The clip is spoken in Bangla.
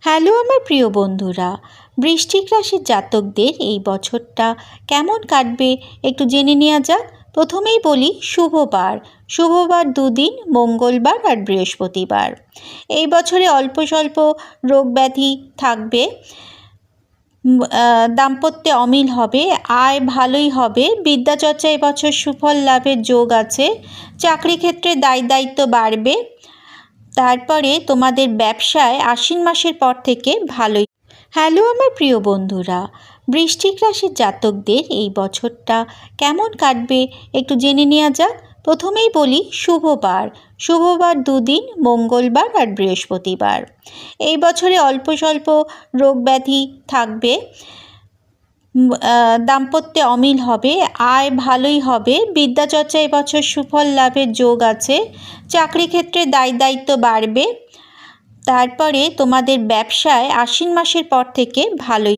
হ্যালো আমার প্রিয় বন্ধুরা, বৃশ্চিক রাশির জাতকদের এই বছরটা কেমন কাটবে একটু জেনে নেওয়া যাক। প্রথমেই বলি শুভবার দুদিন, মঙ্গলবার আর বৃহস্পতিবার। এই বছরে অল্প স্বল্প রোগ ব্যাধি থাকবে, দাম্পত্যে অমিল হবে, আয় ভালোই হবে, বিদ্যাচর্চা এবছর সুফল লাভের যোগ আছে, চাকরি ক্ষেত্রে দায়িত্ব বাড়বে। তারপরে তোমাদের ব্যবসায় আশ্বিন মাসের পর থেকে ভালোই। হ্যালো আমার প্রিয় বন্ধুরা, বৃশ্চিক রাশির জাতকদের এই বছরটা কেমন কাটবে একটু জেনে নেওয়া যাক। প্রথমেই বলি শুভবার দুদিন, মঙ্গলবার আর বৃহস্পতিবার। এই বছরে অল্প স্বল্প রোগ ব্যাধি থাকবে, দাম্পত্যে অমিল হবে, আয় ভালোই হবে, বিদ্যাচর্চা এবছর সুফল লাভের যোগ আছে, চাকরি ক্ষেত্রে দায়িত্ব বাড়বে। তারপরে তোমাদের ব্যবসায় আশ্বিন মাসের পর থেকে ভালোই।